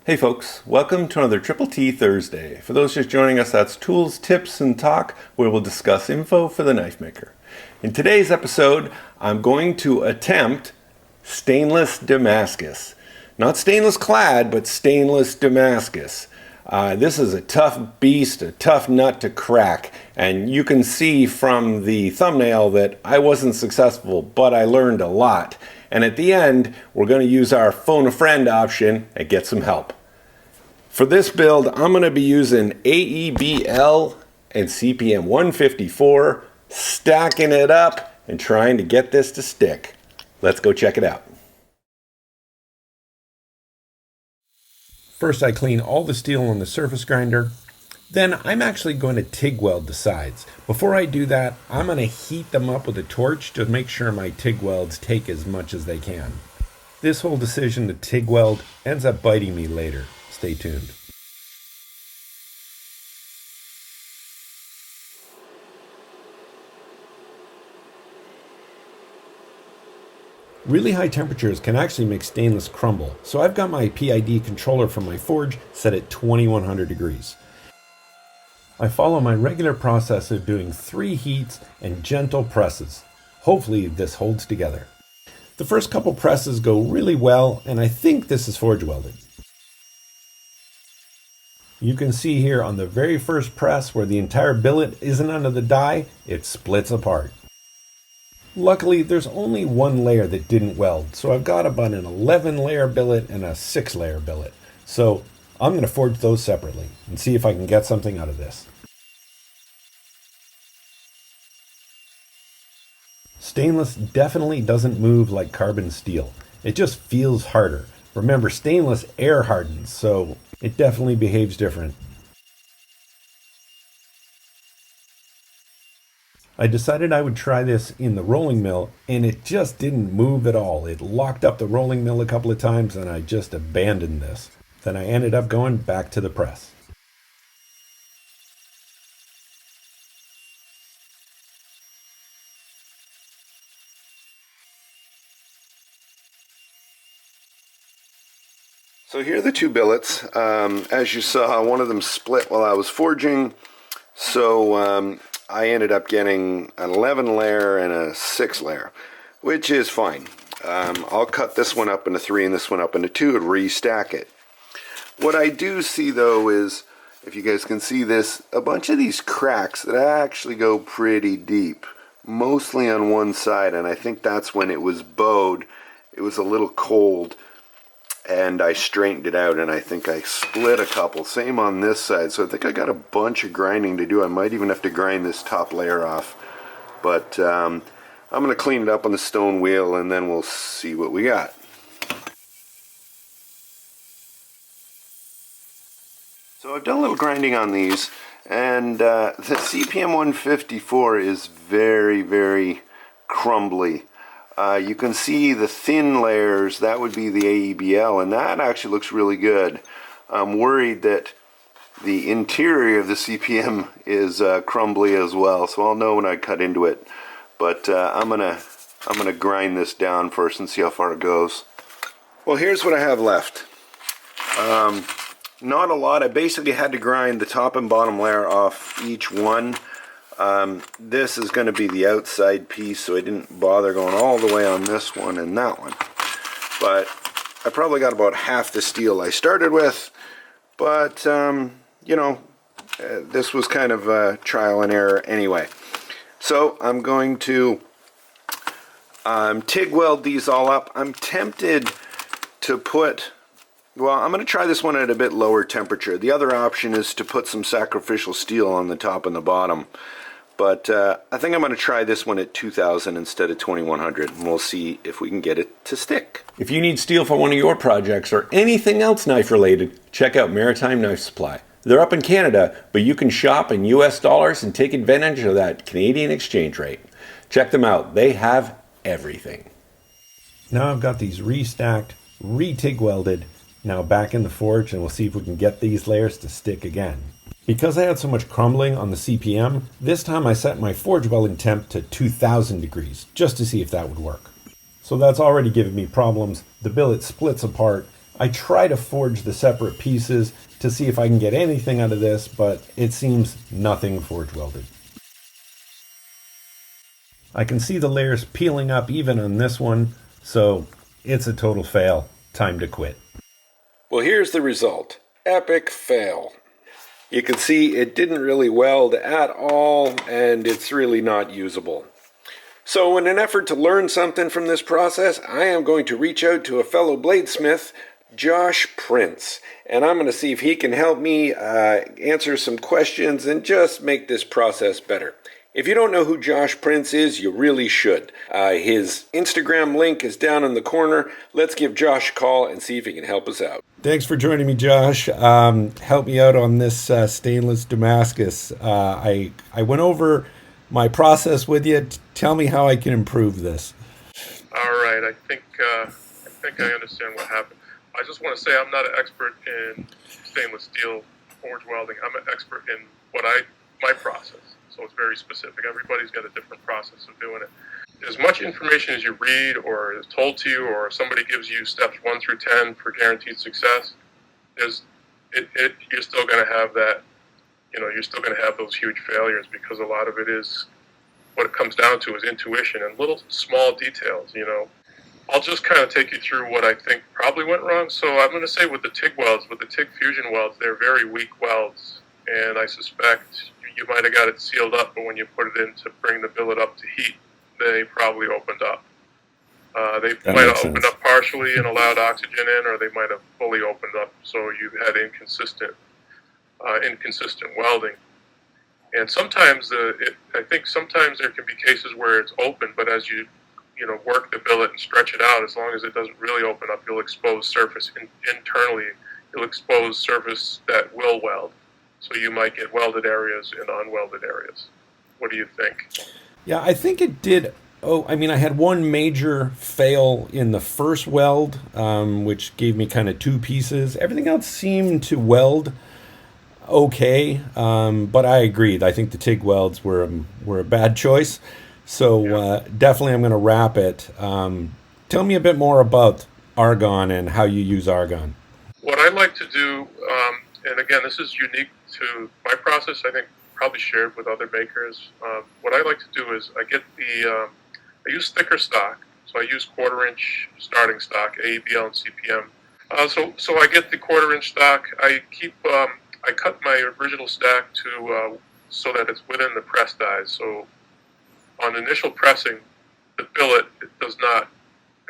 Hey folks, welcome to another Triple T Thursday. For those just joining us, that's Tools, Tips, and Talk, where we'll discuss info for the knife maker. In today's episode, I'm going to attempt stainless Damascus. Not stainless clad, but stainless Damascus. This is a tough beast, a tough nut to crack, and you can see from the thumbnail that I wasn't successful, but I learned a lot. And at the end, we're going to use our phone a friend option and get some help. For this build, I'm going to be using AEBL and CPM 154, stacking it up and trying to get this to stick. Let's go check it out. First, I clean all the steel on the surface grinder. Then I'm actually going to TIG weld the sides. Before I do that, I'm going to heat them up with a torch to make sure my TIG welds take as much as they can. This whole decision to TIG weld ends up biting me later. Stay tuned. Really high temperatures can actually make stainless crumble, so I've got my PID controller from my forge set at 2100 degrees. I follow my regular process of doing 3 heats and gentle presses. Hopefully this holds together. The first couple presses go really well, and I think this is forge welded. You can see here on the very first press where the entire billet isn't under the die, it splits apart. Luckily, there's only one layer that didn't weld, so I've got about an 11 layer billet and a 6 layer billet. So I'm going to forge those separately and see if I can get something out of this. Stainless definitely doesn't move like carbon steel. It just feels harder. Remember, stainless air hardens, so it definitely behaves different. I decided I would try this in the rolling mill, and it just didn't move at all. It locked up the rolling mill a couple of times, and I just abandoned this. Then I ended up going back to the press. So here are the two billets. As you saw, one of them split while I was forging, so I ended up getting an 11 layer and a 6 layer, which is fine. I'll cut this one up into 3 and this one up into 2 and restack it. What I do see though is, if you guys can see this, a bunch of these cracks that actually go pretty deep, mostly on one side, and I think that's when it was bowed. It was a little cold, and I straightened it out, and I think I split a couple. Same on this side, so I think I got a bunch of grinding to do. I might even have to grind this top layer off, but I'm going to clean it up on the stone wheel, and then we'll see what we got. So I've done a little grinding on these, and the CPM 154 is very, very crumbly. You can see the thin layers, that would be the AEBL, and that actually looks really good. I'm worried that the interior of the CPM is crumbly as well, so I'll know when I cut into it. But I'm gonna grind this down first and see how far it goes. Well, here's what I have left. Not a lot. I basically had to grind the top and bottom layer off each one. This is going to be the outside piece, so I didn't bother going all the way on this one and that one. But I probably got about half the steel I started with, but you know, this was kind of a trial and error anyway. So I'm going to TIG weld these all up. I'm tempted to put, well, I'm going to try this one at a bit lower temperature. The other option is to put some sacrificial steel on the top and the bottom. But I think I'm going to try this one at 2000 instead of 2100, and we'll see if we can get it to stick. If you need steel for one of your projects or anything else knife related, check out Maritime Knife Supply. They're up in Canada, but you can shop in US dollars and take advantage of that Canadian exchange rate. Check them out. They have everything. Now I've got these restacked, re-TIG welded, now back in the forge, and we'll see if we can get these layers to stick again. Because I had so much crumbling on the CPM, this time I set my forge welding temp to 2000 degrees, just to see if that would work. So that's already given me problems. The billet splits apart. I try to forge the separate pieces to see if I can get anything out of this, but it seems nothing forge welded. I can see the layers peeling up even on this one, so it's a total fail. Time to quit. Well, here's the result. Epic fail. You can see it didn't really weld at all, and it's really not usable. So in an effort to learn something from this process, I am going to reach out to a fellow bladesmith, Josh Prince, and I'm going to see if he can help me answer some questions and just make this process better. If you don't know who Josh Prince is, you really should. His Instagram link is down in the corner. Let's give Josh a call and see if he can help us out. Thanks for joining me, Josh. Help me out on this stainless Damascus. I went over my process with you. Tell me how I can improve this. All right. I think I understand what happened. I just want to say I'm not an expert in stainless steel forge welding. I'm an expert in my process. So it's very specific. Everybody's got a different process of doing it. As much information as you read or is told to you, or somebody gives you steps 1 through 10 for guaranteed success, you're still going to have that. You're still going to have those huge failures, because a lot of it is, what it comes down to is intuition and little small details. I'll just kind of take you through what I think probably went wrong. So I'm going to say with the TIG welds, with the TIG fusion welds, they're very weak welds, and I suspect you might have got it sealed up, but when you put it in to bring the billet up to heat, they probably opened up. They might have opened up partially and allowed oxygen in, or they might have fully opened up, so you had inconsistent welding. And sometimes I think sometimes there can be cases where it's open, but as you work the billet and stretch it out, as long as it doesn't really open up, you'll expose surface internally. You'll expose surface that will weld. So you might get welded areas and unwelded areas. What do you think? Yeah, I think it did. I had one major fail in the first weld, which gave me kind of 2 pieces. Everything else seemed to weld okay, but I agreed. I think the TIG welds were a bad choice. So definitely I'm going to wrap it. Tell me a bit more about argon and how you use argon. What I like to do, and again, this is unique to my process, I think probably shared with other makers. What I like to do is I use thicker stock. So I use 1/4-inch starting stock, AEBL and CPM. So I get the 1/4-inch stock. I cut my original stack to so that it's within the press dies. So on initial pressing, the billet, it does not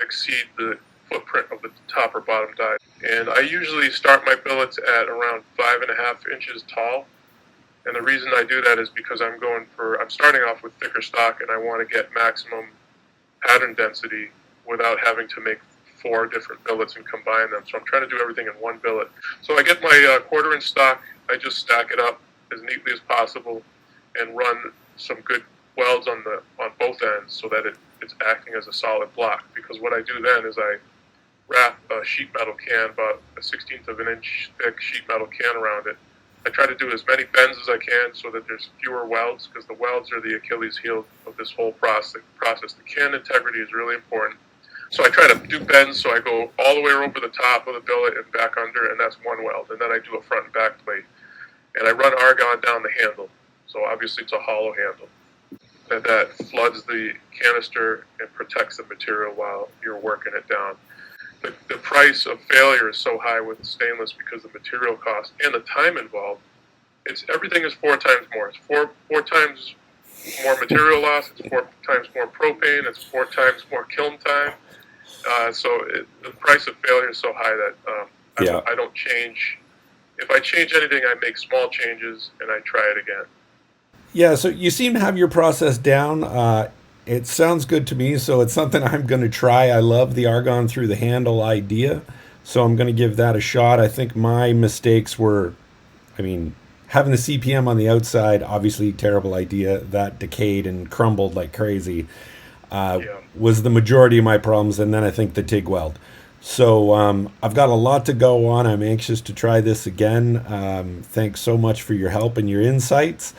exceed the footprint of the top or bottom die. And I usually start my billets at around 5.5 inches tall. And the reason I do that is because I'm starting off with thicker stock, and I want to get maximum pattern density without having to make 4 different billets and combine them. So I'm trying to do everything in one billet. So I get my 1/4-inch stock, I just stack it up as neatly as possible and run some good welds on both ends so that it's acting as a solid block. Because what I do then is I wrap a sheet metal can, about a 1/16 of an inch thick sheet metal can around it. I try to do as many bends as I can so that there's fewer welds, because the welds are the Achilles heel of this whole process. The can integrity is really important. So I try to do bends, so I go all the way over the top of the billet and back under, and that's one weld. And then I do a front and back plate. And I run argon down the handle. So obviously it's a hollow handle. And that floods the canister and protects the material while you're working it down. The price of failure is so high with stainless because the material cost and the time involved. Everything is 4 times more. It's four times more material loss. It's 4 times more propane. It's 4 times more kiln time. The price of failure is so high that I don't change. If I change anything, I make small changes and I try it again. Yeah, so you seem to have your process down. It sounds good to me, so it's something I'm going to try. I love the argon through the handle idea, so I'm going to give that a shot. I think my mistakes were, having the CPM on the outside, obviously terrible idea. That decayed and crumbled like crazy. Was the majority of my problems, and then I think the TIG weld. So I've got a lot to go on. I'm anxious to try this again. Thanks so much for your help and your insights.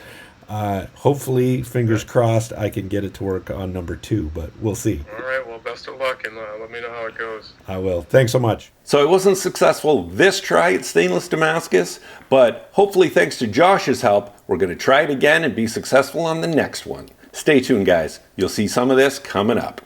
Hopefully, fingers crossed, I can get it to work on number 2, but we'll see. All right, well, best of luck, and let me know how it goes. I will. Thanks so much. So it wasn't successful this try at stainless Damascus, but hopefully thanks to Josh's help, we're going to try it again and be successful on the next one. Stay tuned, guys. You'll see some of this coming up.